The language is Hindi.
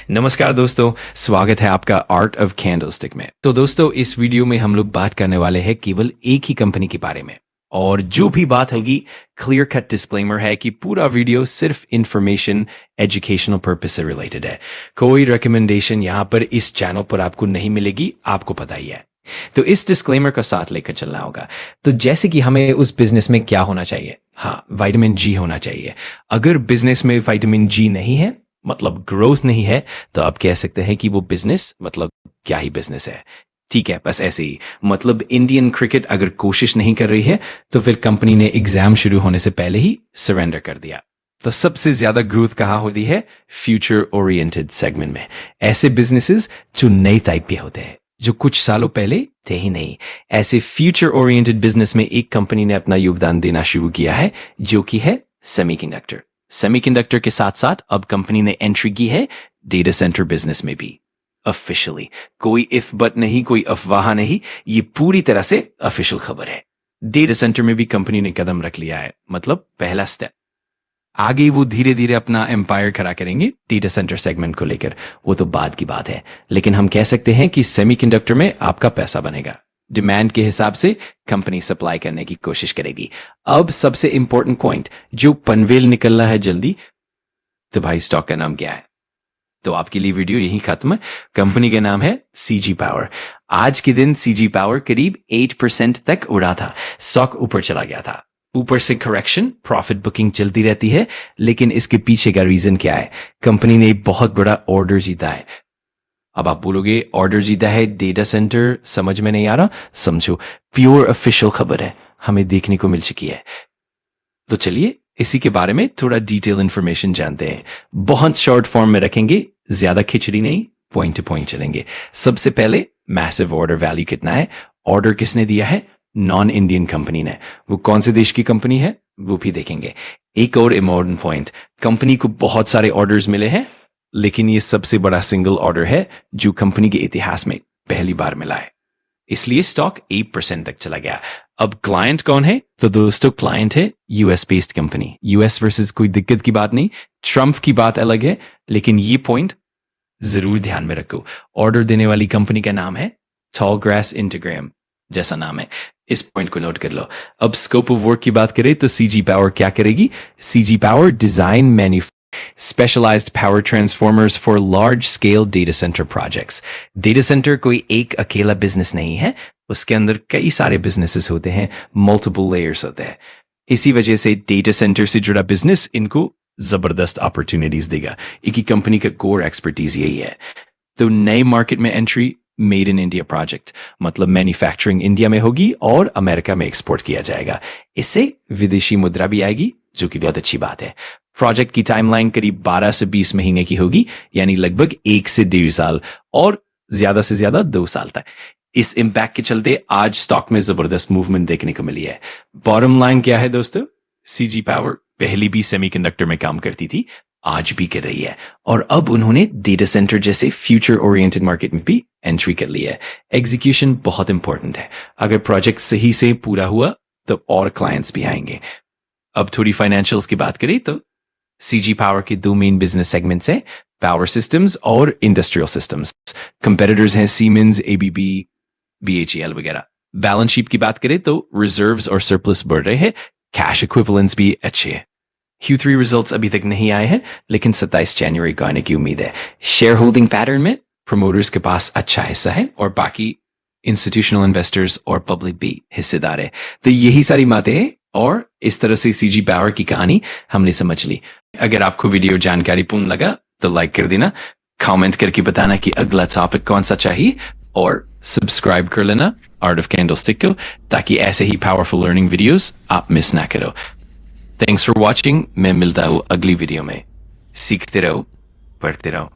नमस्कार दोस्तों, स्वागत है आपका आर्ट ऑफ कैंडलस्टिक में। तो दोस्तों, इस वीडियो में हम लोग बात करने वाले हैं केवल एक ही कंपनी के बारे में, और जो भी बात होगी क्लियर कट डिस्क्लेमर है कि पूरा वीडियो सिर्फ इंफॉर्मेशन एजुकेशनल पर्पस से रिलेटेड है। कोई रिकमेंडेशन यहाँ पर इस चैनल पर आपको नहीं मिलेगी, आपको पता ही है। तो इस डिस्क्लेमर का साथ लेकर चलना होगा। तो जैसे कि हमें उस बिजनेस में क्या होना चाहिए, हाँ, विटामिन जी होना चाहिए। अगर बिजनेस में विटामिन जी नहीं है, मतलब ग्रोथ नहीं है, तो आप कह सकते हैं कि वो बिजनेस मतलब क्या ही बिजनेस है। ठीक है, बस ऐसे ही। मतलब इंडियन क्रिकेट अगर कोशिश नहीं कर रही है तो फिर कंपनी ने एग्जाम शुरू होने से पहले ही सरेंडर कर दिया। तो सबसे ज्यादा ग्रोथ कहाँ होती है? फ्यूचर ओरिएंटेड सेगमेंट में। ऐसे बिजनेसेस जो नए टाइप के होते हैं, जो कुछ सालों पहले थे ही नहीं। ऐसे फ्यूचर ओरिएंटेड बिजनेस में एक कंपनी ने अपना योगदान देना शुरू किया है, जो कि है सेमीकंडक्टर। सेमीकंडक्टर के साथ साथ अब कंपनी ने एंट्री की है डेटा सेंटर बिजनेस में भी ऑफिशियली। कोई इफ बट नहीं, कोई अफवाह नहीं, ये पूरी तरह से ऑफिशियल खबर है। डेटा सेंटर में भी कंपनी ने कदम रख लिया है, मतलब पहला स्टेप। आगे वो धीरे धीरे अपना एम्पायर खड़ा करेंगे डेटा सेंटर सेगमेंट को लेकर, वो तो बाद की बात है। लेकिन हम कह सकते हैं कि सेमीकंडक्टर में आपका पैसा बनेगा। डिमांड के हिसाब से कंपनी सप्लाई करने की कोशिश करेगी। अब सबसे इंपॉर्टेंट पॉइंट, जो पनवेल निकलना है जल्दी, तो भाई स्टॉक का नाम क्या है? तो आपके लिए वीडियो यही खत्म है। कंपनी का नाम है सीजी पावर। आज के दिन सीजी पावर करीब 8% तक उड़ा था, स्टॉक ऊपर चला गया था। ऊपर से करेक्शन, प्रॉफिट बुकिंग चलती रहती है, लेकिन इसके पीछे का रीजन क्या है? कंपनी ने बहुत बड़ा ऑर्डर जीता है। अब आप बोलोगे ऑर्डर जीता है डेटा सेंटर, समझ में नहीं आ रहा? समझो, प्योर ऑफिशियल खबर है, हमें देखने को मिल चुकी है। तो चलिए इसी के बारे में थोड़ा डिटेल इंफॉर्मेशन जानते हैं। बहुत शॉर्ट फॉर्म में रखेंगे, ज्यादा खिचड़ी नहीं, पॉइंट टू पॉइंट चलेंगे। सबसे पहले मैसिव ऑर्डर वैल्यू कितना है? ऑर्डर किसने दिया है? नॉन इंडियन कंपनी ने। वो कौन से देश की कंपनी है वो भी देखेंगे। एक और इम्पोर्टेंट पॉइंट, कंपनी को बहुत सारे ऑर्डर्स मिले हैं, लेकिन ये सबसे बड़ा सिंगल ऑर्डर है जो कंपनी के इतिहास में पहली बार मिला है, इसलिए स्टॉक 8% तक चला गया। अब क्लाइंट कौन है? तो दोस्तों क्लाइंट है US based company. US versus कोई दिक्कत की बात नहीं, ट्रम्प की बात अलग है, लेकिन ये पॉइंट जरूर ध्यान में रखो। ऑर्डर देने वाली कंपनी का नाम है टॉलग्रास इंटीग्राम, जैसा नाम है। इस पॉइंट को नोट कर लो। अब स्कोप ऑफ वर्क की बात करें तो सीजी पावर क्या करेगी? CG power design, manufacture, specialised power transformers for large scale data centre projects. Data centre कोई एक अकेला बिजनेस नहीं है, उसके अंदर कई सारे बिजनेसेस होते हैं, मल्टीपल लेयर्स होते हैं। इसी वजह से डेटा सेंटर से जुड़ा बिजनेस इनको जबरदस्त अपॉर्चुनिटीज देगा। एक ही कंपनी का कोर एक्सपर्टीज यही है। तो नए मार्केट में entry, made in India project, मतलब मैन्युफैक्चरिंग इंडिया में होगी और अमेरिका में एक्सपोर्ट किया जाएगा। इससे विदेशी मुद्रा भी आएगी, जो कि बहुत अच्छी बात है। प्रोजेक्ट की टाइमलाइन करीब 12 से 20 महीने की होगी, यानी लगभग 1 से 1.5 साल, और ज्यादा से ज्यादा 2 साल तक। इस इम्पैक्ट के चलते आज स्टॉक में जबरदस्त मूवमेंट देखने को मिली है। बॉटम लाइन क्या है दोस्तों? सीजी पावर पहले भी सेमीकंडक्टर में काम करती थी, आज भी कर रही है, और अब उन्होंने डेटा सेंटर जैसे फ्यूचर ओरिएंटेड मार्केट में भी एंट्री कर ली है। एग्जीक्यूशन बहुत इंपॉर्टेंट है। अगर प्रोजेक्ट सही से पूरा हुआ तो और क्लाइंट्स भी आएंगे। अब थोड़ी फाइनेंशियल्स की बात करें तो सीजी पावर के 2 मेन बिजनेस सेगमेंट्स हैं, पावर सिस्टम्स और इंडस्ट्रियल सिस्टम्स। कंपेटिटर्स हैं सीमेंस, एबीबी, बीएचईएल वगैरह। बैलेंस शीट की बात करें तो रिजर्व्स और सरप्लस बढ़ रहे हैं, कैश इक्विवेलेंट्स भी अच्छे हैं। Q3 रिजल्ट्स अभी तक नहीं आए हैं, लेकिन 27 जनवरी को आने की उम्मीद है। शेयर होल्डिंग पैटर्न में प्रमोटर्स के पास अच्छा हिस्सा है, और बाकी इंस्टीट्यूशनल इन्वेस्टर्स और पब्लिक भी हिस्सेदार है। तो यही सारी बातें हैं, और इस तरह से सीजी पावर की कहानी हमने समझ ली। अगर आपको वीडियो जानकारीपूर्ण लगा तो लाइक कर देना, कमेंट करके बताना कि अगला टॉपिक कौन सा चाहिए, और सब्सक्राइब कर लेना आर्ट ऑफ कैंडलस्टिक को, ताकि ऐसे ही पावरफुल लर्निंग वीडियोस आप मिस ना करो। Thanks for watching. मैं मिलता हूँ अगली वीडियो में। सीखते रहो, पढ़ते रहो।